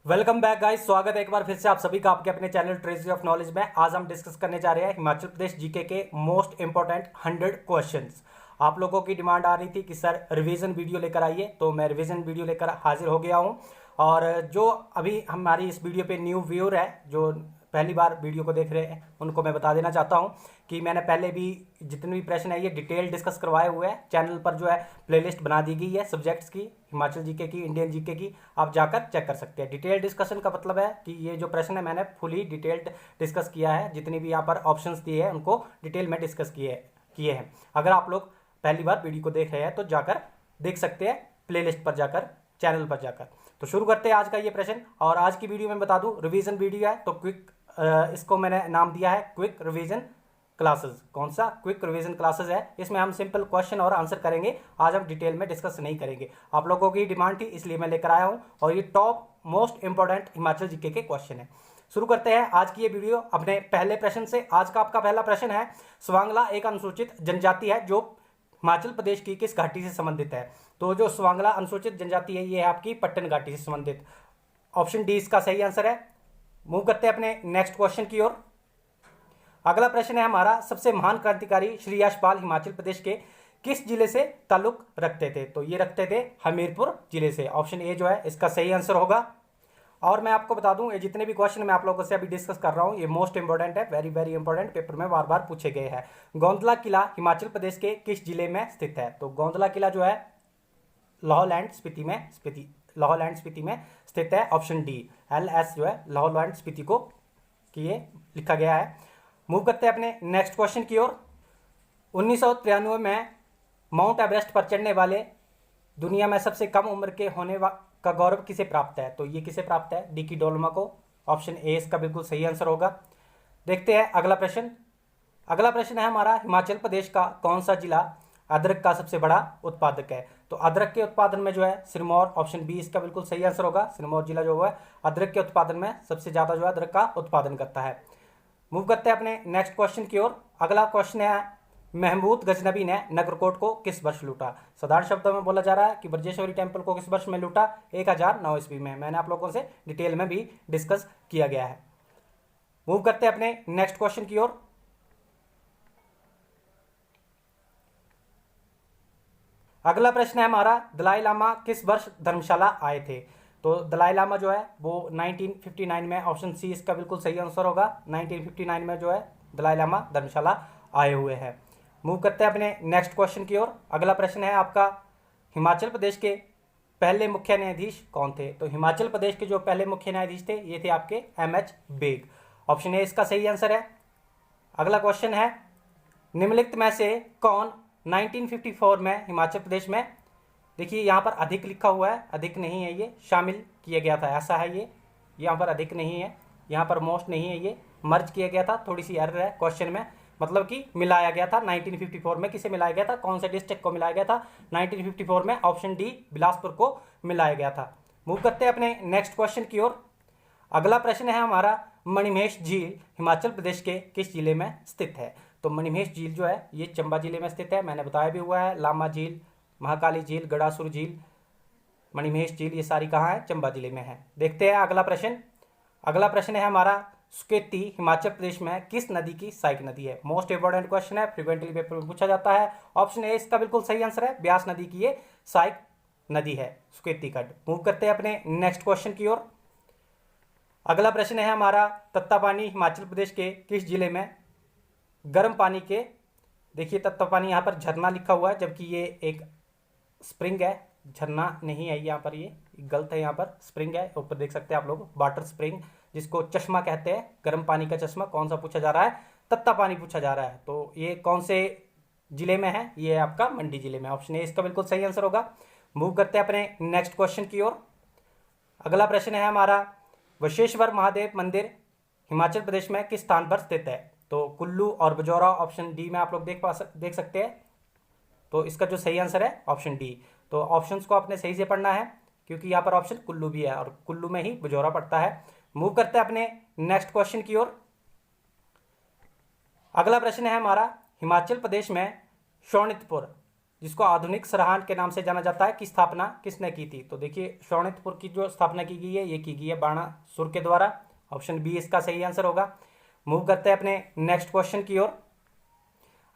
Welcome back guys. स्वागत है एक बार फिर से आप सभी का आपके अपने चैनल ट्रेजरी ऑफ नॉलेज में। आज हम डिस्कस करने जा रहे हैं हिमाचल प्रदेश जीके के मोस्ट इंपॉर्टेंट 100 क्वेश्चंस। आप लोगों की डिमांड आ रही थी कि सर रिवीजन वीडियो लेकर आइए, तो मैं रिवीजन वीडियो लेकर हाजिर हो गया हूं। और जो अभी हमारी इस वीडियो पे न्यू व्यूअर है, जो पहली बार वीडियो को देख रहे हैं, उनको मैं बता देना चाहता हूं कि मैंने पहले भी जितने भी प्रश्न है ये डिटेल डिस्कस करवाए हुए हैं। चैनल पर जो है प्लेलिस्ट बना दी गई है सब्जेक्ट्स की, हिमाचल जीके की, इंडियन जीके की, आप जाकर चेक कर सकते हैं। डिटेल डिस्कशन का मतलब है कि ये जो प्रश्न है मैंने फुली डिटेल्ड डिस्कस किया है। जितनी भी यहाँ पर ऑप्शंस दिए हैं उनको डिटेल में डिस्कस किए हैं। अगर आप लोग पहली बार वीडियो को देख रहे हैं तो जाकर देख सकते हैं, प्लेलिस्ट पर जाकर, चैनल पर जाकर। तो शुरू करते हैं आज का ये प्रश्न। और आज की वीडियो में बता दूं रिवीजन वीडियो है, तो क्विक इसको मैंने नाम दिया है क्विक रिवीजन क्लासेस। कौन सा? क्विक रिवीजन क्लासेस है। इसमें हम सिंपल क्वेश्चन और आंसर करेंगे। आज हम डिटेल में डिस्कस नहीं करेंगे। आप लोगों की डिमांड थी इसलिए मैं लेकर आया हूं, और ये top most important Himachal GK के क्वेश्चन है। शुरू करते हैं आज की ये वीडियो अपने पहले प्रश्न से। आज का आपका पहला प्रश्न है, स्वांगला एक अनुसूचित जनजाति है जो हिमाचल प्रदेश की किस घाटी से संबंधित है? तो जो स्वांगला अनुसूचित जनजाति है ये है आपकी पट्टन घाटी से संबंधित। ऑप्शन डी इसका सही आंसर है। मूव करते हैं अपने नेक्स्ट क्वेश्चन की ओर। अगला प्रश्न है हमारा, सबसे महान क्रांतिकारी श्री यशपाल हिमाचल प्रदेश के किस जिले से ताल्लुक रखते थे? तो ये रखते थे हमीरपुर जिले से। ऑप्शन ए जो है इसका सही आंसर होगा। और मैं आपको बता दूं, ये जितने भी क्वेश्चन मैं आप लोगों से अभी डिस्कस कर रहा हूं ये मोस्ट इंपॉर्टेंट है, वेरी वेरी इंपॉर्टेंट, पेपर में बार बार पूछे गए हैं। गोंदला किला हिमाचल प्रदेश के किस जिले में स्थित है? तो गोंदला किला जो है लाहौल एंड स्पीति में स्थित है। ऑप्शन डी LS जो है लाहौल एंड स्पीति को किए लिखा गया है। मूव करते हैं अपने नेक्स्ट क्वेश्चन की ओर। 1993 में माउंट एवरेस्ट पर चढ़ने वाले दुनिया में सबसे कम उम्र के होने का गौरव किसे प्राप्त है? तो ये किसे प्राप्त है? डिकी डोलमा को। ऑप्शन ए इसका बिल्कुल सही आंसर होगा। देखते हैं अगला प्रश्न। अगला प्रश्न है हमारा, हिमाचल प्रदेश का कौन सा जिला अदरक का सबसे बड़ा उत्पादक है? तो अदरक के उत्पादन में जो है सिरमौर, ऑप्शन बी इसका बिल्कुल सही आंसर होगा। सिरमौर जिला जो है अदरक के उत्पादन में सबसे ज्यादा जो है अदरक का उत्पादन करता है। मूव करते हैं अपने नेक्स्ट क्वेश्चन की ओर। अगला क्वेश्चन है, महमूद गजनबी ने नगरकोट को किस वर्ष लूटा? साधारण शब्दों में बोला जा रहा है कि ब्रजेश्वरी टेम्पल को किस वर्ष में लूटा? 1009 ईस्वी में। मैंने आप लोगों से डिटेल में भी डिस्कस किया गया है। मूव करते हैं अपने नेक्स्ट क्वेश्चन की ओर। अगला प्रश्न है हमारा, दलाई लामा किस वर्ष धर्मशाला आए थे? तो दलाई लामा जो है वो 1959 में। ऑप्शन सी इसका बिल्कुल सही आंसर होगा। 1959 में जो है दलाई लामा धर्मशाला आए हुए हैं। मूव करते हैं अपने नेक्स्ट क्वेश्चन की ओर। अगला प्रश्न है आपका, हिमाचल प्रदेश के पहले मुख्य न्यायाधीश कौन थे? तो हिमाचल प्रदेश के जो पहले मुख्य न्यायाधीश थे ये थे आपके MH बेग। ऑप्शन ए इसका सही आंसर है। अगला क्वेश्चन है, निम्नलिखित में से कौन 1954 में हिमाचल प्रदेश में, देखिए यहाँ पर अधिक लिखा हुआ है, अधिक नहीं है, ये शामिल किया गया था, ऐसा है। ये यहाँ पर अधिक नहीं है, यहाँ पर मोस्ट नहीं है, ये मर्ज किया गया था। थोड़ी सी एरर है क्वेश्चन में, मतलब कि मिलाया गया था 1954 में। किसे मिलाया गया था? कौन से डिस्ट्रिक्ट को मिलाया गया था 1954 में? ऑप्शन डी बिलासपुर को मिलाया गया था। मूव करते हैं अपने नेक्स्ट क्वेश्चन की ओर। अगला प्रश्न है हमारा, मणिमहेश झील हिमाचल प्रदेश के किस जिले में स्थित है? तो मणिमहेश झील जो है ये चंबा जिले में स्थित है। मैंने बताया भी हुआ है, लामा झील, महाकाली झील, गड़ासुर झील, मणिमहेश झील, ये सारी कहाँ है? चंबा जिले में है। देखते हैं अगला प्रश्न। अगला प्रश्न है हमारा, स्केती हिमाचल प्रदेश में किस नदी की सहायक नदी है? मोस्ट इंपोर्टेंट क्वेश्चन है, फ्रीक्वेंटली पेपर में पूछा जाता है। ऑप्शन ए इसका बिल्कुल सही आंसर है। ब्यास नदी की ये सहायक नदी है, स्केती खड्ड। मूव करते हैं अपने नेक्स्ट क्वेश्चन की ओर। अगला प्रश्न है हमारा, तत्तापानी हिमाचल प्रदेश के किस जिले में गर्म पानी के, देखिए तत्तापानी यहाँ पर झरना लिखा हुआ है जबकि ये एक स्प्रिंग है, झरना नहीं है यहाँ पर, ये गलत है, यहाँ पर स्प्रिंग है। ऊपर देख सकते हैं आप लोग, वाटर स्प्रिंग, जिसको चश्मा कहते हैं, गर्म पानी का चश्मा। कौन सा पूछा जा रहा है? तत्तापानी पूछा जा रहा है। तो ये कौन से जिले में है? ये है आपका मंडी जिले में। ऑप्शन ए इसका बिल्कुल सही आंसर होगा। मूव करते हैं अपने नेक्स्ट क्वेश्चन की ओर। अगला प्रश्न है हमारा, वशेश्वर महादेव मंदिर हिमाचल प्रदेश में किस स्थान पर स्थित है? तो कुल्लू और बजौरा, ऑप्शन डी में आप लोग देख सकते हैं। तो इसका जो सही आंसर है ऑप्शन डी। तो ऑप्शंस को आपने सही से पढ़ना है क्योंकि यहाँ पर ऑप्शन कुल्लू भी है और कुल्लू में ही बजौरा पड़ता है। मूव करते हैं अपने नेक्स्ट क्वेश्चन की ओर। अगला प्रश्न है हमारा, हिमाचल प्रदेश में शोणितपुर जिसको आधुनिक सराहन के नाम से जाना जाता है, की स्थापना किसने की थी? तो देखिए शोणितपुर की जो स्थापना की गई है ये की गई है बाणासुर के द्वारा। ऑप्शन बी इसका सही आंसर होगा। मूव करते हैं अपने नेक्स्ट क्वेश्चन की ओर।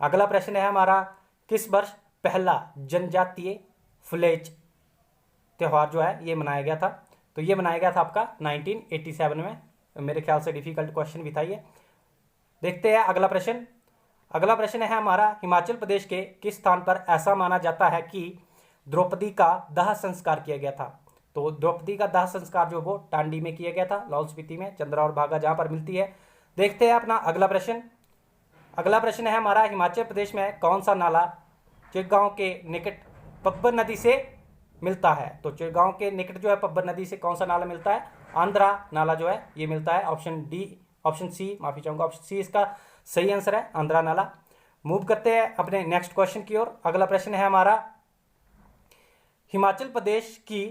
अगला प्रश्न है हमारा, किस वर्ष पहला जनजातीय फ्लेच त्यौहार जो है ये मनाया गया था? तो ये मनाया गया था आपका 1987 में। मेरे ख्याल से डिफिकल्ट क्वेश्चन भी था ये। देखते हैं अगला प्रश्न। अगला प्रश्न है हमारा, हिमाचल प्रदेश के किस स्थान पर ऐसा माना जाता है कि द्रौपदी का दाह संस्कार किया गया था? तो द्रौपदी का दाह संस्कार जो वो टांडी में किया गया था, लाहौल स्पीति में, चंद्रा और भागा जहां पर मिलती है। देखते हैं अपना अगला प्रश्न। अगला प्रश्न है हमारा, हिमाचल प्रदेश में कौन सा नाला चिड़गांव के निकट पब्बर नदी से मिलता है? तो चिड़गांव के निकट जो है पब्बर नदी से कौन सा नाला मिलता है? आंध्रा नाला जो है ये मिलता है। ऑप्शन सी, माफी चाहूंगा, ऑप्शन सी इसका सही आंसर है, आंध्रा नाला। मूव करते हैं अपने नेक्स्ट क्वेश्चन की ओर। अगला प्रश्न है हमारा, हिमाचल प्रदेश की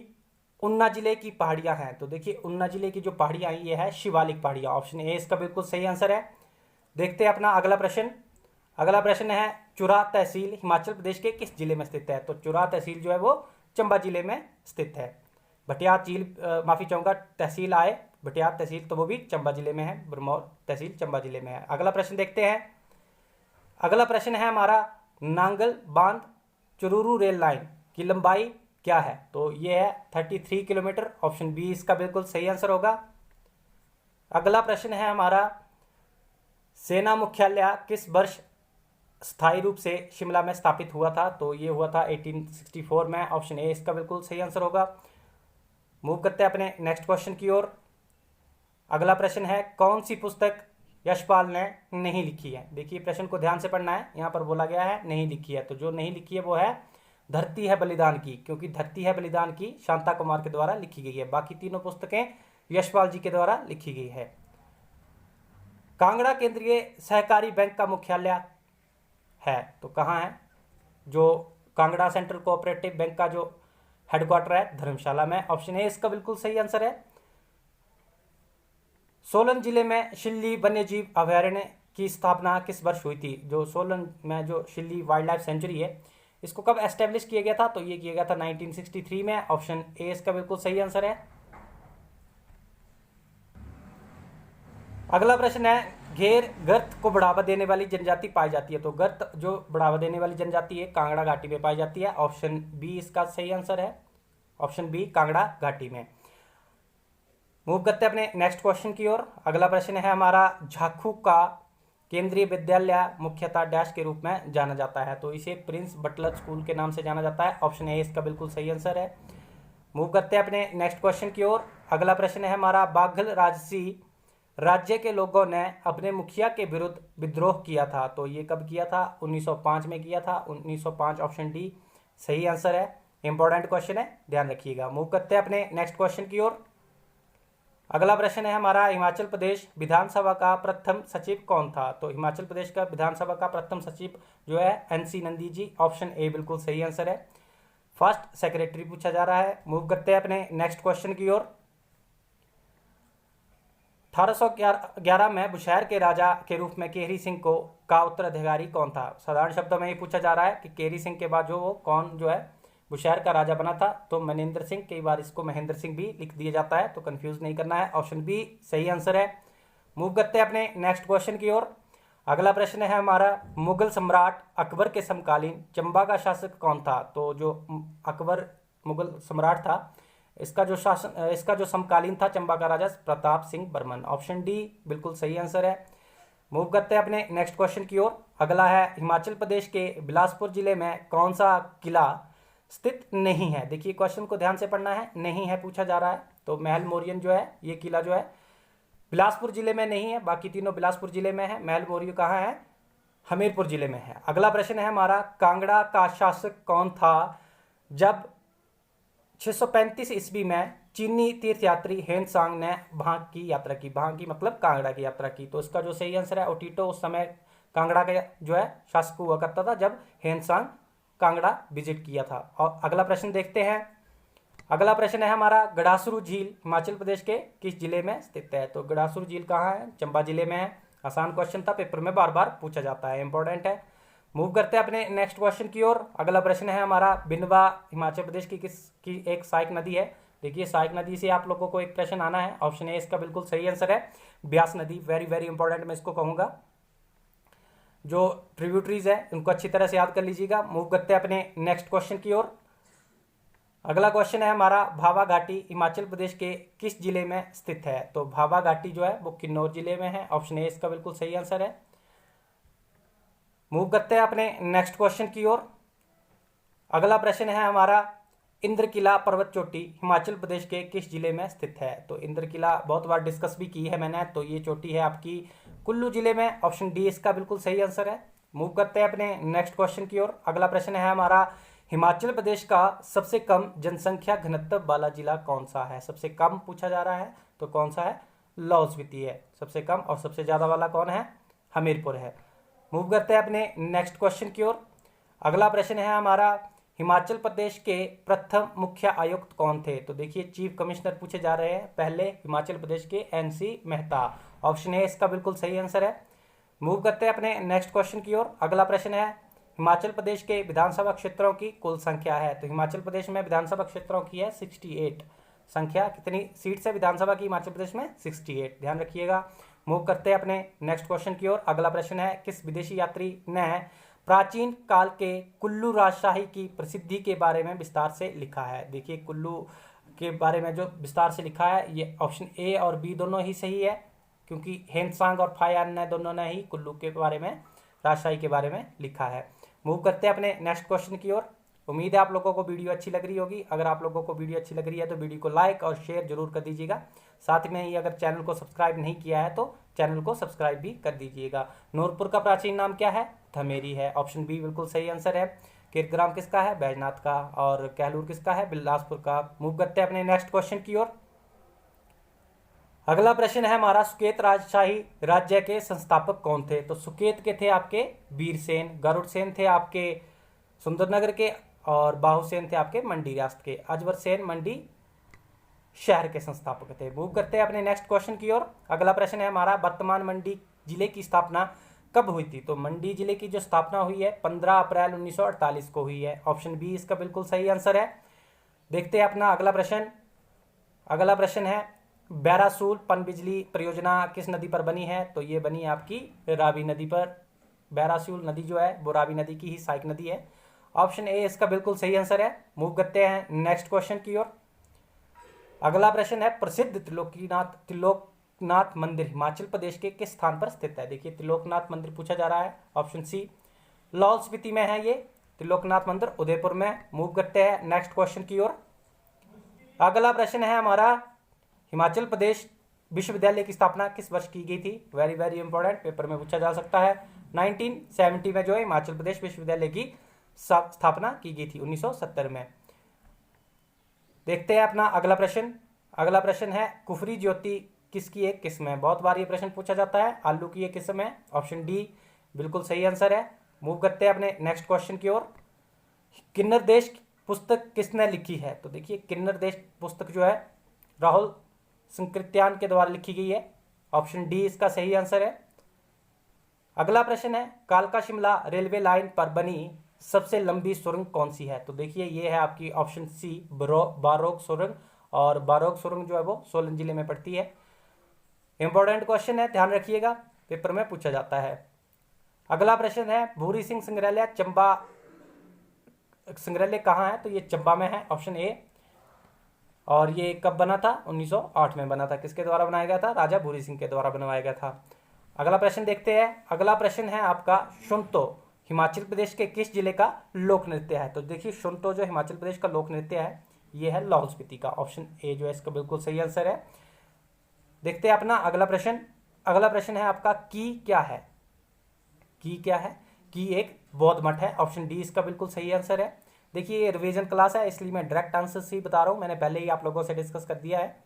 उन्ना जिले की पहाड़ियां हैं। तो देखिए उन्ना जिले की जो पहाड़ियां हैं ये है शिवालिक पहाड़ियां। ऑप्शन ए इसका बिल्कुल सही आंसर है। देखते हैं अपना अगला प्रश्न। अगला प्रश्न है, चुरा तहसील हिमाचल प्रदेश के किस जिले में स्थित है? तो चुरा तहसील जो है वो चंबा जिले में स्थित है। भटियात झील, माफी चाहूंगा, तहसील आए भटियात तहसील, तो वो भी चंबा जिले में है। ब्रह्मौर तहसील चंबा जिले में है। अगला प्रश्न देखते हैं। अगला प्रश्न है हमारा, नांगल बांध चुरूरू रेल लाइन की लंबाई क्या है? तो ये है 33 किलोमीटर। ऑप्शन बी इसका बिल्कुल सही आंसर होगा। अगला प्रश्न है हमारा, सेना मुख्यालय किस वर्ष स्थायी रूप से शिमला में स्थापित हुआ था? तो ये हुआ था 1864 में। ऑप्शन ए इसका बिल्कुल सही आंसर होगा। मूव करते हैं अपने नेक्स्ट क्वेश्चन की ओर। अगला प्रश्न है, कौन सी पुस्तक यशपाल ने नहीं लिखी है? देखिए प्रश्न को ध्यान से पढ़ना है। यहाँ पर बोला गया है नहीं लिखी है, तो जो नहीं लिखी है वो है धरती है बलिदान की, क्योंकि धरती है बलिदान की शांता कुमार के द्वारा लिखी गई है। बाकी तीनों पुस्तकें यशपाल जी के द्वारा लिखी गई है। कांगड़ा केंद्रीय सहकारी बैंक का मुख्यालय है, तो कहाँ है? जो कांगड़ा सेंट्रल कोऑपरेटिव बैंक का जो हेडक्वार्टर है धर्मशाला में। ऑप्शन ए इसका बिल्कुल सही आंसर है। सोलन जिले में शिल्ली वन्यजीव अभयारण्य की स्थापना किस वर्ष हुई थी? जो सोलन में जो शिल्ली वाइल्ड लाइफ सेंचुरी है इसको कब एस्टेब्लिश किया गया था? तो ये किया गया था 1963 में। ऑप्शन ए इसका बिल्कुल सही आंसर है। अगला प्रश्न है, घेर गर्त को बढ़ावा देने वाली जनजाति पाई जाती है। तो गर्त जो बढ़ावा देने वाली जनजाति है कांगड़ा घाटी में पाई जाती है। ऑप्शन बी इसका सही आंसर है। ऑप्शन बी कांगड़ा घाटी में। मूव करते हैं अपने नेक्स्ट क्वेश्चन की ओर। अगला प्रश्न है हमारा, झाखू का केंद्रीय विद्यालय मुख्यतः डैश के रूप में जाना जाता है? तो इसे प्रिंस बटलर स्कूल के नाम से जाना जाता है। ऑप्शन ए इसका बिल्कुल सही आंसर है। मूव करते हैं अपने नेक्स्ट क्वेश्चन की ओर। अगला प्रश्न है हमारा, बाघल राजसी राज्य के लोगों ने अपने मुखिया के विरुद्ध विद्रोह किया था। तो ये कब किया था? 1905 में किया था। 1905 ऑप्शन डी सही आंसर है। इंपॉर्टेंट क्वेश्चन है, ध्यान रखिएगा। मूव करते हैं अपने नेक्स्ट क्वेश्चन की ओर। अगला प्रश्न है हमारा, हिमाचल प्रदेश विधानसभा का प्रथम सचिव कौन था? तो हिमाचल प्रदेश का विधानसभा का प्रथम सचिव जो है NC Nandi ji. Option A बिल्कुल सही आंसर है। फर्स्ट सेक्रेटरी पूछा जा रहा है। मूव करते हैं अपने नेक्स्ट क्वेश्चन की ओर। 1811 में बुशहर के राजा के रूप में केहरी सिंह को का उत्तराधिकारी कौन था? साधारण शब्दों में ये पूछा जा रहा है कि केहरी सिंह के बाद जो वो कौन जो है बुशहर का राजा बना था? तो मनेंद्र सिंह, कई बार इसको महेंद्र सिंह भी लिख दिया जाता है, तो कंफ्यूज नहीं करना है। ऑप्शन बी सही आंसर है। मूव करते हैं अपने नेक्स्ट क्वेश्चन की ओर। अगला प्रश्न है हमारा, मुगल सम्राट अकबर के समकालीन चंबा का शासक कौन था? तो जो अकबर मुगल सम्राट था इसका जो समकालीन था चंबा का राजा प्रताप सिंह बर्मन। ऑप्शन डी बिल्कुल सही आंसर है। मूव करते हैं अपने नेक्स्ट क्वेश्चन की ओर। अगला है, हिमाचल प्रदेश के बिलासपुर जिले में कौन सा किला स्थित नहीं है? देखिए क्वेश्चन को ध्यान से पढ़ना है, नहीं है पूछा जा रहा है। तो महल मोरियन जो है ये किला जो है बिलासपुर जिले में नहीं है, बाकी तीनों बिलासपुर जिले में है। महल मोरियन कहाँ है? हमीरपुर जिले में है। अगला प्रश्न है हमारा, कांगड़ा का शासक कौन था जब 635 ईस्वी में चीनी तीर्थयात्री हेनसांग ने भांग की यात्रा की? भांग की मतलब कांगड़ा की यात्रा की। तो इसका जो सही आंसर है, ओटीटो उस समय कांगड़ा का जो है शासक हुआ करता था जब हेनसांग कांगड़ा विजिट किया था। और अगला प्रश्न देखते हैं। अगला प्रश्न है हमारा, गड़ासुरु झील हिमाचल प्रदेश के किस जिले में स्थित है? तो गड़ासुरु झील कहाँ है? चंबा जिले में है। आसान क्वेश्चन था, पेपर में बार बार पूछा जाता है, इंपॉर्टेंट है। मूव करते हैं अपने नेक्स्ट क्वेश्चन की ओर। अगला प्रश्न है हमारा, बिनवा हिमाचल प्रदेश की किसकी एक सहायक नदी है? देखिए सहायक नदी से आप लोगों को एक प्रश्न आना है। ऑप्शन ए इसका बिल्कुल सही आंसर है, ब्यास नदी। वेरी वेरी इंपॉर्टेंट मैं इसको कहूंगा। जो ट्रिब्यूटरीज है उनको अच्छी तरह से याद कर लीजिएगा। मूव करते हैं अपने नेक्स्ट क्वेश्चन की ओर। अगला क्वेश्चन है हमारा, भावा घाटी हिमाचल प्रदेश के किस जिले में स्थित है? तो भावा घाटी जो है वो किन्नौर जिले में है। ऑप्शन ए इसका बिल्कुल सही आंसर है। मूव करते हैं अपने नेक्स्ट क्वेश्चन की ओर। अगला प्रश्न है हमारा, इंद्रकिला पर्वत चोटी हिमाचल प्रदेश के किस जिले में स्थित है? तो इंद्रकिला बहुत बार डिस्कस भी की है मैंने, तो ये चोटी है आपकी कुल्लू जिले में। ऑप्शन डी इसका बिल्कुल सही आंसर है। मूव करते हैं अपने नेक्स्ट क्वेश्चन की ओर। अगला प्रश्न है हमारा, हिमाचल प्रदेश का सबसे कम जनसंख्या घनत्व वाला जिला कौन सा है? सबसे कम पूछा जा रहा है तो कौन सा है? लाहौल स्पीति है सबसे कम, और सबसे ज्यादा वाला कौन है? हमीरपुर है। मूव करते हैं अपने नेक्स्ट क्वेश्चन की ओर। अगला प्रश्न है हमारा, हिमाचल प्रदेश के प्रथम मुख्य आयुक्त कौन थे? तो देखिए चीफ कमिश्नर पूछे जा रहे हैं पहले हिमाचल प्रदेश के एनसी मेहता। ऑप्शन ए इसका बिल्कुल सही आंसर है। मूव करते हैं अपने नेक्स्ट क्वेश्चन की ओर। अगला प्रश्न है, हिमाचल प्रदेश के विधानसभा क्षेत्रों की कुल संख्या है? तो हिमाचल प्रदेश में विधानसभा क्षेत्रों की है 68। संख्या कितनी सीट्स है विधानसभा की हिमाचल प्रदेश में? 68, ध्यान रखिएगा। मूव करते हैं अपने नेक्स्ट क्वेश्चन की ओर। अगला प्रश्न है, किस विदेशी यात्री ने प्राचीन काल के कुल्लू राजशाही की प्रसिद्धि के बारे में विस्तार से लिखा है? देखिए कुल्लू के बारे में जो विस्तार से लिखा है, ये ऑप्शन ए और बी दोनों ही सही है, क्योंकि हेनसांग और फायान ने दोनों ने ही कुल्लू के बारे में, राजशाही के बारे में लिखा है। मूव करते हैं अपने नेक्स्ट क्वेश्चन की ओर। उम्मीद है आप लोगों को वीडियो अच्छी लग रही होगी। अगर आप लोगों को वीडियो अच्छी लग रही है तो वीडियो को लाइक और शेयर जरूर कर दीजिएगा। साथ में ही अगर चैनल को सब्सक्राइब नहीं किया है तो चैनल को सब्सक्राइब भी कर दीजिएगा। नूरपुर का प्राचीन नाम क्या है? धमेरी है। ऑप्शन बी बिल्कुल सही आंसर है। कीर्तग्राम किसका है? बैजनाथ का। और कहलूर किसका है? बिलासपुर का। मूव करते हैं अपने नेक्स्ट क्वेश्चन की ओर। अगला प्रश्न है हमारा, सुकेत राजशाही राज्य के संस्थापक कौन थे? तो सुकेत के थे आपके वीरसेन, गरुड़सेन थे आपके सुंदरनगर के, और बाहुसेन थे आपके मंडी रियासत के। अजवर सेन मंडी शहर के संस्थापक थे। मूव करते हैं अपने नेक्स्ट क्वेश्चन की ओर। अगला प्रश्न है हमारा, वर्तमान मंडी जिले की स्थापना कब हुई थी? तो मंडी जिले की जो स्थापना हुई है 15 अप्रैल 1948 को हुई है। ऑप्शन बी इसका बिल्कुल सही आंसर है। देखते हैं अपना अगला प्रश्न। अगला प्रश्न है, बैरासूल पनबिजली परियोजना किस नदी पर बनी है? तो ये बनी आपकी रावी नदी पर। बैरासूल नदी जो है वो रावी नदी की ही सहायक नदी है। ऑप्शन ए इसका बिल्कुल सही आंसर है। मूव करते हैं नेक्स्ट क्वेश्चन की ओर। अगला प्रश्न है, प्रसिद्ध त्रिलोकनाथ मंदिर हिमाचल प्रदेश के किस स्थान पर स्थित है? देखिए त्रिलोकनाथ मंदिर पूछा जा रहा है। ऑप्शन सी लाहौल स्पीति में है ये त्रिलोकनाथ मंदिर, उदयपुर में। मूव करते हैं नेक्स्ट क्वेश्चन की ओर। अगला प्रश्न है हमारा, हिमाचल प्रदेश विश्वविद्यालय की स्थापना किस वर्ष की गई थी? वेरी वेरी इंपॉर्टेंट, पेपर में पूछा जा सकता है। 1970 में जो है हिमाचल प्रदेश विश्वविद्यालय की स्थापना की गई थी, 1970 में। देखते हैं अपना अगला प्रश्न। अगला प्रश्न है, कुफरी ज्योति किसकी एक किस्म है? बहुत बार ये प्रश्न पूछा जाता है। आलू की एक किस्म है। ऑप्शन डी बिल्कुल सही आंसर है। मूव करते हैं अपने नेक्स्ट क्वेश्चन की ओर। किन्नर देश पुस्तक किसने लिखी है? तो देखिए किन्नर देश पुस्तक जो है राहुल संकृत्यान के द्वारा लिखी गई है। ऑप्शन डी इसका सही आंसर है। अगला प्रश्न है, कालका शिमला रेलवे लाइन पर बनी सबसे लंबी सुरंग कौन सी है? तो देखिए ये है आपकी ऑप्शन सी बारोक सुरंग, और बारोक सुरंग जो है वो सोलन जिले में पड़ती है। इंपॉर्टेंट क्वेश्चन है, ध्यान रखिएगा, पेपर में पूछा जाता है। अगला प्रश्न है, भूरी सिंह संग्रहालय चंबा संग्रहालय कहाँ है? तो ये चंबा में है। Option A. और ये कब बना था? 1908 में बना था। किसके द्वारा बनाया गया था? राजा भूरी सिंह के द्वारा बनवाया गया था। अगला प्रश्न देखते हैं। अगला प्रश्न है आपका, शुंतो हिमाचल प्रदेश के किस जिले का लोक नृत्य है? तो देखिए शुंतो जो हिमाचल प्रदेश का लोक नृत्य है ये है लाहौल स्पीति का। ऑप्शन ए जो है इसका बिल्कुल सही आंसर है। देखते हैं अपना अगला प्रश्न। अगला प्रश्न है आपका, की क्या है? की क्या है? की एक बौद्ध मठ है। ऑप्शन डी इसका बिल्कुल सही आंसर है। देखिए ये रिवीजन क्लास है इसलिए मैं डायरेक्ट आंसर से ही बता रहा हूं, मैंने पहले ही आप लोगों से डिस्कस कर दिया है।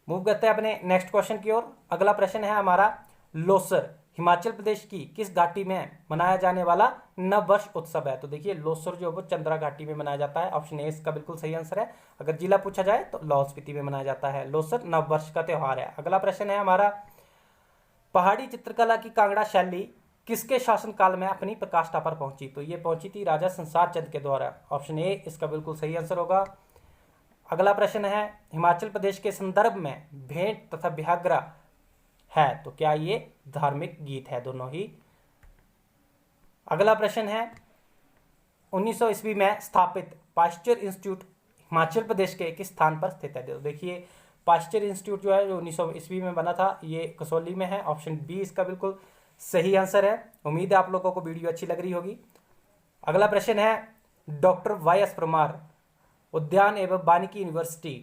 मूव करते हैं अपने नेक्स्ट क्वेश्चन की ओर। अगला प्रश्न है हमारा, लोसर हिमाचल प्रदेश की किस घाटी में मनाया जाने वाला नव वर्ष उत्सव है? तो देखिए लोसर जो है वो चंद्रा घाटी में मनाया जाता है। ऑप्शन ए इसका बिल्कुल सही आंसर है। अगर जिला पूछा जाए तो लाहौल स्पीति में मनाया जाता है। लोसर नव वर्ष का त्योहार है। अगला प्रश्न है हमारा, पहाड़ी चित्रकला की कांगड़ा शैली किसके शासनकाल में अपनी प्रकाष्ठा पर पहुंची? तो ये पहुंची थी राजा संसार चंद के द्वारा। ऑप्शन ए इसका बिल्कुल सही आंसर होगा। अगला प्रश्न है, हिमाचल प्रदेश के संदर्भ में भेंट तथा बिहागरा है, तो क्या ये धार्मिक गीत है? दोनों ही। अगला प्रश्न है, 1900 ईस्वी में स्थापित पाश्चर इंस्टीट्यूट हिमाचल प्रदेश के किस स्थान पर स्थित है? तो देखिए पाश्चर इंस्टीट्यूट जो है जो 1900 ईस्वी में बना था, ये कसौली में है। ऑप्शन बी इसका बिल्कुल सही आंसर है। उम्मीद है आप लोगों को वीडियो अच्छी लग रही होगी। अगला प्रश्न है, डॉक्टर वाई एस परमार उद्यान एवं वानिकी यूनिवर्सिटी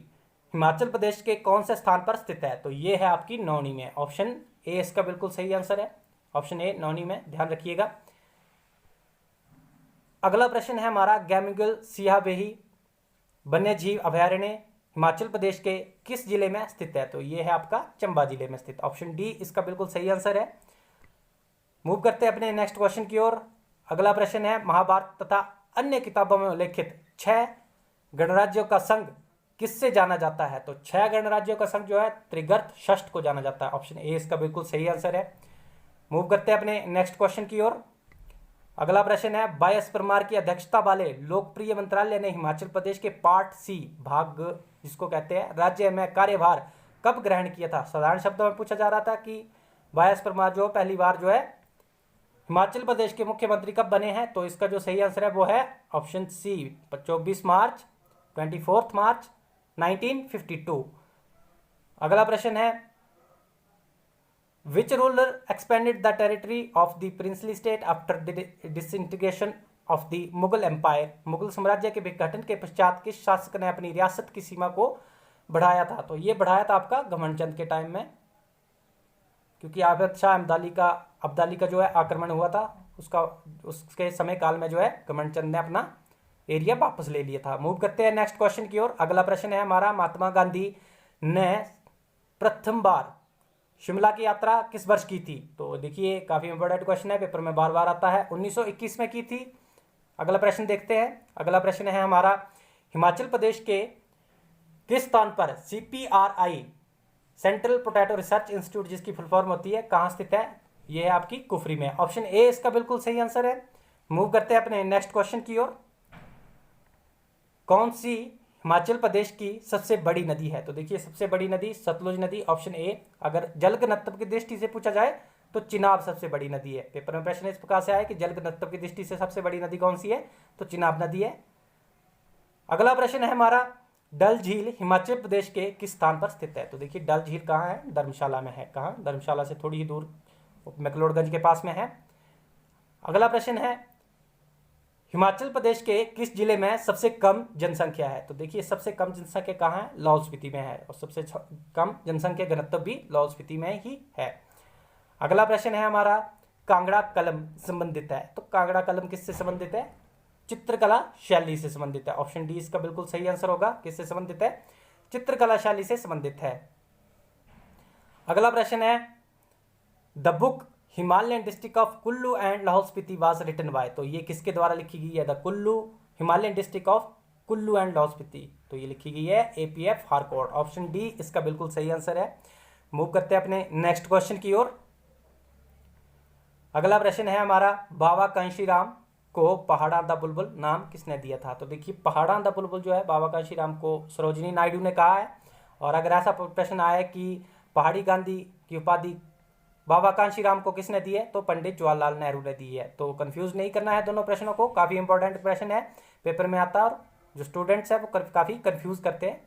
हिमाचल प्रदेश के कौन से स्थान पर स्थित है? तो ये है आपकी नौनी में। ऑप्शन ए इसका बिल्कुल सही आंसर है। ऑप्शन ए नौनी में, ध्यान रखिएगा। अगला प्रश्न है हमारा, गैमुगल सियाहबेही वन्यजीव अभयारण्य हिमाचल प्रदेश के किस जिले में स्थित है? तो ये है आपका चंबा जिले में स्थित। ऑप्शन डी इसका बिल्कुल सही आंसर है। मूव करते हैं अपने नेक्स्ट क्वेश्चन की ओर। अगला प्रश्न है, महाभारत तथा अन्य किताबों में उल्लेखित 6 गणराज्यों का संघ किससे जाना जाता है? तो 6 गणराज्यों का संघ जो है त्रिगर्त षष्ठ को जाना जाता है। ऑप्शन ए इसका बिल्कुल सही आंसर है। मूव करते हैं अपने नेक्स्ट क्वेश्चन की ओर। अगला प्रश्न है, वाई एस परमार की अध्यक्षता वाले लोकप्रिय मंत्रालय ने हिमाचल प्रदेश के पार्ट सी भाग जिसको कहते हैं राज्य में कार्यभार कब ग्रहण किया था? साधारण शब्दों में पूछा जा रहा था कि वाई एस परमार जो पहली बार जो है हिमाचल प्रदेश के मुख्यमंत्री कब बने हैं? तो इसका जो सही आंसर है वो है ऑप्शन सी 24 मार्च 24 मार्च 1952। अगला प्रश्न है, which ruler expanded the territory of the princely state after disintegration of the Mughal empire? Mughal साम्राज्य के विघटन के पश्चात किस शासक ने अपनी रियासत की सीमा को बढ़ाया था? तो ये बढ़ाया था आपका घमंड के टाइम में, क्योंकि आबिद शाह अब्दाली का जो है आक्रमण हुआ था, उसके समय काल में जो है घमंड ने अपना एरिया वापस ले लिया था। मूव करते हैं नेक्स्ट क्वेश्चन की ओर। अगला प्रश्न है हमारा, महात्मा गांधी ने प्रथम बार शिमला की यात्रा किस वर्ष की थी? तो देखिए काफी इंपॉर्टेंट क्वेश्चन है, पेपर में बार बार आता है। 1921 में की थी। अगला प्रश्न देखते हैं। अगला प्रश्न है हमारा, हिमाचल प्रदेश के किस स्थान पर CPRI central potato research institute जिसकी फुल फॉर्म होती है कहां स्थित है? यह है आपकी कुफरी में। ऑप्शन ए इसका बिल्कुल सही आंसर है। मूव करते हैं अपने नेक्स्ट क्वेश्चन की ओर। कौन सी हिमाचल प्रदेश की सबसे बड़ी नदी है? तो देखिए सबसे बड़ी नदी सतलुज नदी। Option A. अगर जल घनत्व की दृष्टि से पूछा जाए तो चिनाब सबसे बड़ी नदी है। पेपर में प्रश्न इस प्रकार से आया कि जल घनत्व की दृष्टि से सबसे बड़ी नदी कौन सी है? तो चिनाब नदी है। अगला प्रश्न है हमारा, डल झील हिमाचल प्रदेश के किस स्थान पर स्थित है? तो देखिए डल झील कहाँ है? धर्मशाला में है। कहाँ? धर्मशाला से थोड़ी ही दूर मैक्लोडगंज के पास में है। अगला प्रश्न है, हिमाचल प्रदेश के किस जिले में सबसे कम जनसंख्या है? तो देखिए सबसे कम जनसंख्या कहाँ है? लाहौल स्पीति में है, और सबसे कम जनसंख्या घनत्व भी लाहौल स्पीति में ही है। अगला प्रश्न है हमारा, कांगड़ा कलम संबंधित है। तो कांगड़ा कलम किससे संबंधित है? चित्रकला शैली से संबंधित है। ऑप्शन डी इसका बिल्कुल सही आंसर होगा। किससे संबंधित है? चित्रकला शैली से संबंधित है। अगला प्रश्न है, the book Himalayan district of Kullu and Lahaul Spiti was written by? तो ये किसके द्वारा लिखी गई है? The Kullu Himalayan district of Kullu and Lahaul Spiti, तो ये लिखी गई है APF हारकोर्ट। ऑप्शन डी इसका बिल्कुल सही आंसर है। मूव करते हैं अपने नेक्स्ट क्वेश्चन की ओर। अगला प्रश्न है हमारा, बाबा कांशीराम को पहाड़ा द बुलबुल नाम किसने दिया था? तो देखिए पहाड़ा द बुलबुल जो है बाबा कांशीराम को सरोजिनी नायडू ने कहा है। और अगर ऐसा प्रश्न आया कि पहाड़ी गांधी की उपाधि बाबा कांशीराम को किसने दी है? तो पंडित जवाहरलाल नेहरू ने दी है। तो कंफ्यूज नहीं करना है दोनों प्रश्नों को, काफी इंपॉर्टेंट प्रश्न है, पेपर में आता है और जो स्टूडेंट्स है वो काफी कंफ्यूज करते हैं।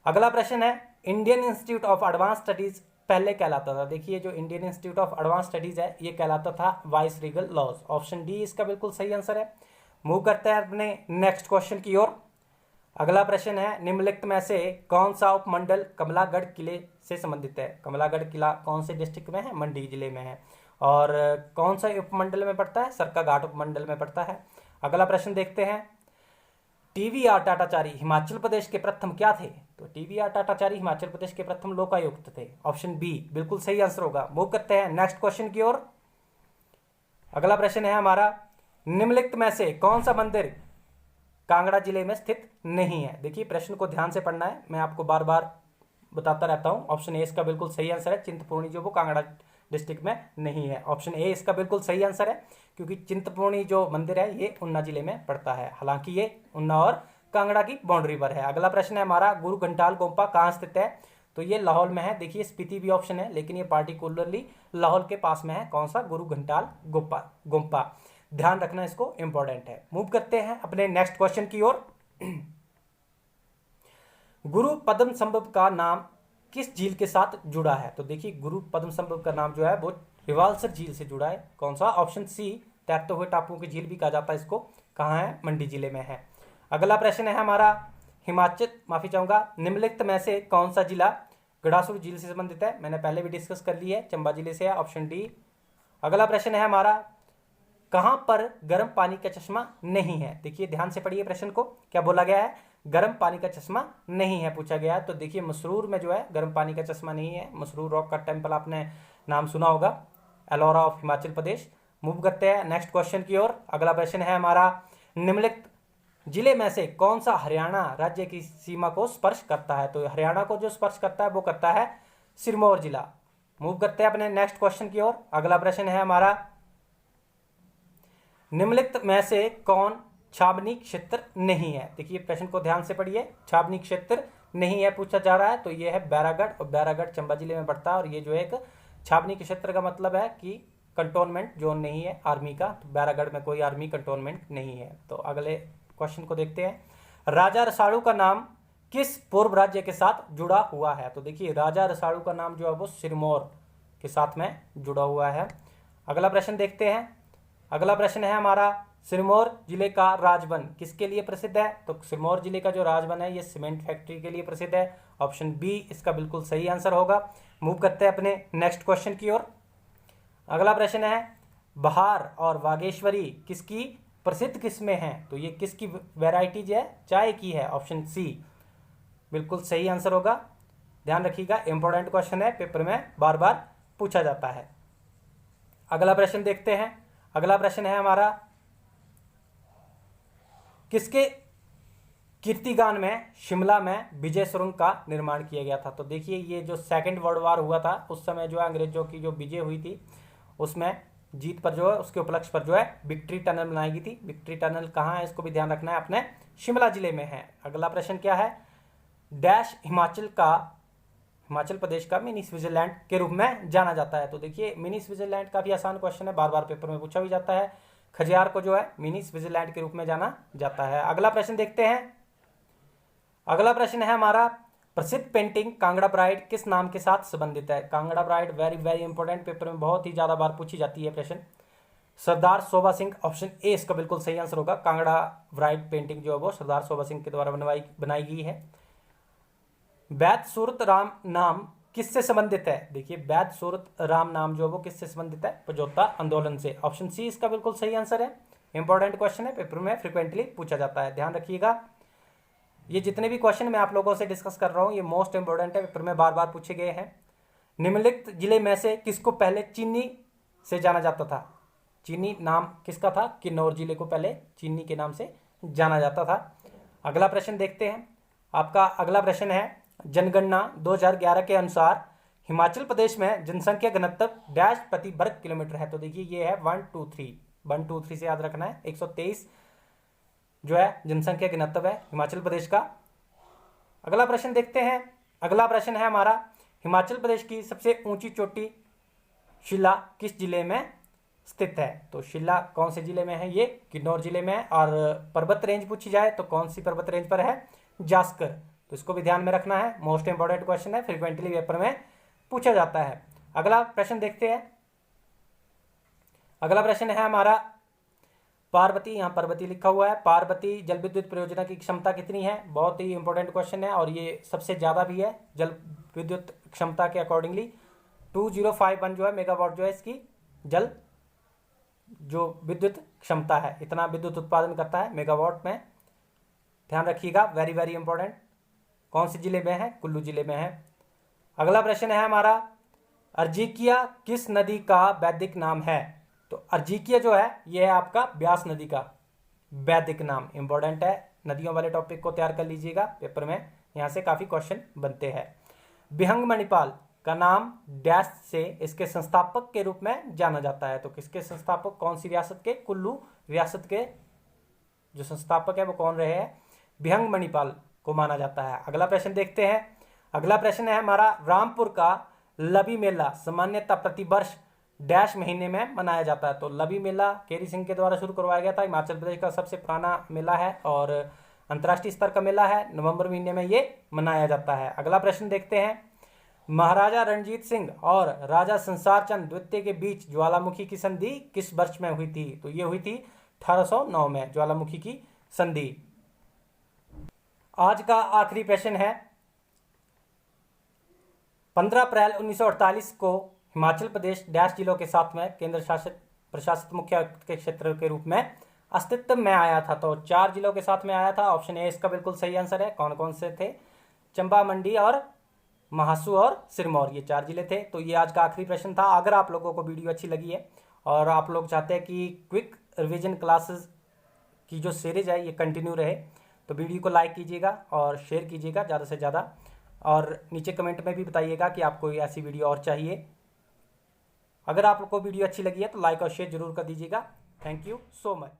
अगला प्रश्न है, Indian Institute of Advance Studies पहले कहलाता था? देखिए जो Indian Institute of Advance Studies है ये कहलाता था Vice Regal Lodge. Option D इसका बिल्कुल सही आंसर है। मूव करते हैं अपने नेक्स्ट क्वेश्चन की ओर। अगला प्रश्न है, निम्नलिखित में से कौन सा उपमंडल कमलागढ़ किले से संबंधित है? कमलागढ़ किला कौन से डिस्ट्रिक्ट में है? मंडी जिले में है। और कौन सा उपमंडल में पड़ता है? सरकाघाट उपमंडल में पड़ता है। अगला प्रश्न देखते हैं, TVR टाटाचारी हिमाचल प्रदेश के प्रथम क्या थे? तो TVR टाटाचारी हिमाचल प्रदेश के प्रथम लोकायुक्त थे। ऑप्शन बी बिल्कुल सही आंसर होगा। मूव करते हैं नेक्स्ट क्वेश्चन की ओर। अगला प्रश्न है हमारा, निम्नलिखित में से कौन सा मंदिर कांगड़ा जिले में स्थित नहीं है? देखिए प्रश्न को ध्यान से पढ़ना है, मैं आपको बार बार बताता रहता हूं। ऑप्शन ए इसका बिल्कुल सही आंसर है, चिंतपूर्णी जो वो कांगड़ा डिस्ट्रिक्ट में नहीं है। ऑप्शन ए इसका बिल्कुल सही आंसर है, क्योंकि चिंतपूर्णी जो मंदिर है ये ऊना जिले में पड़ता है, हालांकि ये ऊना और कांगड़ा की बाउंड्री पर है। अगला प्रश्न है हमारा, गुरु घंटाल गोम्पा कहाँ स्थित है? तो ये लाहौल में है। देखिए स्पीति भी ऑप्शन है, लेकिन ये पार्टिकुलरली लाहौल के पास में है। कौन सा? गुरु घंटाल गोम्पा। ध्यान रखना, इसको इंपॉर्टेंट है। मूव करते हैं अपने नेक्स्ट क्वेश्चन की ओर। गुरु पद्मसंभव का नाम किस झील के साथ जुड़ा है? तो देखिए गुरु पद्मसंभव का नाम जो है वो रिवाल्सर झील से जुड़ा है। कौन सा? ऑप्शन सी, तैरते हुए टापुओं की झील भी कहा जाता है इसको। कहाँ है? मंडी जिले में है। अगला प्रश्न है हमारा, निम्नलिखित में से कौन सा जिला गढ़ासुर झील से संबंधित है? मैंने पहले भी डिस्कस कर ली है, चंबा जिले से है। Option D. अगला प्रश्न है हमारा, कहां पर गर्म पानी का चश्मा नहीं है? देखिए ध्यान से पढ़िए प्रश्न को, क्या बोला गया है? गर्म पानी का चश्मा नहीं है पूछा गया है। तो देखिए मसरूर में जो है गर्म पानी का चश्मा नहीं है। मसरूर रॉक का टेम्पल आपने नाम सुना होगा, एलोरा ऑफ हिमाचल प्रदेश। मूव करते हैं नेक्स्ट क्वेश्चन की ओर। अगला प्रश्न है हमारा, निम्नलिखित जिले में से कौन सा हरियाणा राज्य की सीमा को स्पर्श करता है? तो हरियाणा को जो स्पर्श करता है वो करता है सिरमौर जिला। मूव करते हैं अपने नेक्स्ट क्वेश्चन की ओर। अगला प्रश्न है हमारा, निम्नलिखित में से कौन छावनी क्षेत्र नहीं है? देखिए प्रश्न को ध्यान से पढ़िए, छावनी क्षेत्र नहीं है पूछा जा रहा है। तो ये है बैरागढ़, और बैरागढ़ चंबा जिले में पड़ता है। और ये जो एक छावनी के क्षेत्र का मतलब है कि कंटोनमेंट जोन नहीं है आर्मी का। तो बैरागढ़ में कोई आर्मी कंटोनमेंट नहीं है। तो अगले क्वेश्चन को देखते हैं। राजा रसालू का नाम किस पूर्व राज्य के साथ जुड़ा हुआ है? तो देखिए राजा रसालू का नाम जो है वो सिरमौर के साथ में जुड़ा हुआ है। अगला प्रश्न देखते हैं। अगला प्रश्न है हमारा, सिरमौर जिले का राजवन किसके लिए प्रसिद्ध है? तो सिरमौर जिले का जो राजवन है ये सीमेंट फैक्ट्री के लिए प्रसिद्ध है। ऑप्शन बी इसका बिल्कुल सही आंसर होगा। मूव करते हैं अपने नेक्स्ट क्वेश्चन की ओर। अगला प्रश्न है, बहार और बागेश्वरी किसकी प्रसिद्ध किस्में हैं? तो ये किसकी वैरायटीज है? चाय की है। ऑप्शन सी बिल्कुल सही आंसर होगा। ध्यान रखिएगा, इंपॉर्टेंट क्वेश्चन है, पेपर में बार बार पूछा जाता है। अगला प्रश्न देखते हैं। अगला प्रश्न है हमारा, किसके कीर्तिगान में शिमला में विजय सुरंग का निर्माण किया गया था? तो देखिए ये जो सेकंड वर्ल्ड वॉर हुआ था उस समय जो है अंग्रेजों की जो विजय हुई थी उसमें जीत पर जो है उसके उपलक्ष्य पर जो है विक्ट्री टनल बनाई गई थी। विक्ट्री टनल कहाँ है इसको भी ध्यान रखना है, अपने शिमला जिले में है। अगला प्रश्न क्या है, डैश हिमाचल प्रदेश का मिनी स्विट्जरलैंड के रूप में जाना जाता है? तो देखिए मिनी स्विट्जरलैंड काफी आसान क्वेश्चन है, बार बार पेपर में पूछा भी जाता है। खजियार को जो है मिनी स्विट्जरलैंड के रूप में जाना जाता है। अगला प्रश्न देखते हैं। अगला प्रश्न है हमारा, प्रसिद्ध पेंटिंग कांगड़ा ब्राइड किस नाम के साथ संबंधित है? Kangra bride very very important, paper में बहुत ही ज्यादा बार पूछी जाती है प्रश्न। सरदार शोभा सिंह, ऑप्शन ए इसका बिल्कुल सही आंसर होगा। कांगड़ा ब्राइड पेंटिंग जो है वो सरदार शोभा सिंह के द्वारा बनाई गई है। वैद्य सूरत राम नाम किससे संबंधित है? देखिए वैद्य सूरत राम नाम जो है वो किससे संबंधित है? पजौता आंदोलन से। ऑप्शन सी इसका बिल्कुल सही आंसर है। इंपॉर्टेंट क्वेश्चन है, पेपर में फ्रिक्वेंटली पूछा जाता है, ध्यान रखिएगा। ये जितने भी क्वेश्चन मैं आप लोगों से डिस्कस कर रहा हूँ ये मोस्ट इंपॉर्टेंट है, पेपर में बार बार पूछे गए हैं। निम्नलिखित जिले में से किसको पहले चीनी से जाना जाता था? चीनी नाम किसका था? किन्नौर जिले को पहले चीनी के नाम से जाना जाता था। अगला प्रश्न देखते हैं। आपका अगला प्रश्न है, जनगणना 2011 के अनुसार हिमाचल प्रदेश में जनसंख्या घनत्व डैश प्रति वर्ग किलोमीटर है? तो देखिए ये है 123 से याद रखना है। 123 जो है जनसंख्या घनत्व है हिमाचल प्रदेश का। अगला प्रश्न देखते हैं। अगला प्रश्न है हमारा, हिमाचल प्रदेश की सबसे ऊंची चोटी शिला किस जिले में स्थित है? तो शिला कौन से जिले में है? ये किन्नौर जिले में है। और पर्वत रेंज पूछी जाए तो कौन सी पर्वत रेंज पर है? जास्कर। तो इसको भी ध्यान में रखना है, मोस्ट इंपॉर्टेंट क्वेश्चन है, फ्रीक्वेंटली पेपर में पूछा जाता है। अगला प्रश्न देखते हैं। अगला प्रश्न है हमारा, पार्वती, यहाँ पार्वती लिखा हुआ है, पार्वती जल विद्युत परियोजना की क्षमता कितनी है? बहुत ही इंपॉर्टेंट क्वेश्चन है और ये सबसे ज्यादा भी है जल विद्युत क्षमता के अकॉर्डिंगली। 2051 जो है मेगावाट जो है इसकी जल जो विद्युत क्षमता है, इतना विद्युत उत्पादन करता है मेगावाट में। ध्यान रखिएगा, वेरी वेरी इंपॉर्टेंट। कौन से जिले में है? कुल्लू जिले में है। अगला प्रश्न है हमारा, अर्जिकिया किस नदी का वैदिक नाम है? तो अर्जिकिया जो है यह है आपका ब्यास नदी का वैदिक नाम। इंपॉर्टेंट है, नदियों वाले टॉपिक को तैयार कर लीजिएगा, पेपर में यहाँ से काफी क्वेश्चन बनते हैं। बिहंग मणिपाल का नाम डैश से इसके संस्थापक के रूप में जाना जाता है। तो किसके संस्थापक, कौन सी रियासत के? कुल्लू रियासत के जो संस्थापक है वो कौन रहे हैं? विहंग मणिपाल को माना जाता है। अगला प्रश्न देखते हैं। अगला प्रश्न है हमारा, रामपुर का लबी मेला सामान्यतः प्रतिवर्ष डैश महीने में मनाया जाता है। तो लबी मेला केरी सिंह के द्वारा शुरू करवाया गया था, हिमाचल प्रदेश का सबसे पुराना मेला है और अंतर्राष्ट्रीय स्तर का मेला है। नवंबर महीने में ये मनाया जाता है। अगला प्रश्न देखते हैं। महाराजा रणजीत सिंह और राजा संसार चंद द्वितीय के बीच ज्वालामुखी की संधि किस वर्ष में हुई थी? तो ये हुई थी 1809 में ज्वालामुखी की संधि। आज का आखिरी प्रश्न है, 15 अप्रैल 1948 को हिमाचल प्रदेश डैश जिलों के साथ में केंद्र शासित प्रशासित मुख्य के क्षेत्र के रूप में अस्तित्व में आया था। तो 4 जिलों के साथ में आया था। ऑप्शन ए इसका बिल्कुल सही आंसर है। कौन कौन से थे? चंबा, मंडी और महासू और सिरमौर, ये 4 जिले थे। तो ये आज का आखिरी प्रश्न था। अगर आप लोगों को वीडियो अच्छी लगी है और आप लोग चाहते हैं कि क्विक रिवीजन क्लासेस की जो सीरीज है ये कंटिन्यू रहे, तो वीडियो को लाइक कीजिएगा और शेयर कीजिएगा ज़्यादा से ज़्यादा, और नीचे कमेंट में भी बताइएगा कि आपको ऐसी वीडियो और चाहिए। अगर आप लोग को वीडियो अच्छी लगी है तो लाइक और शेयर जरूर कर दीजिएगा। Thank you so much.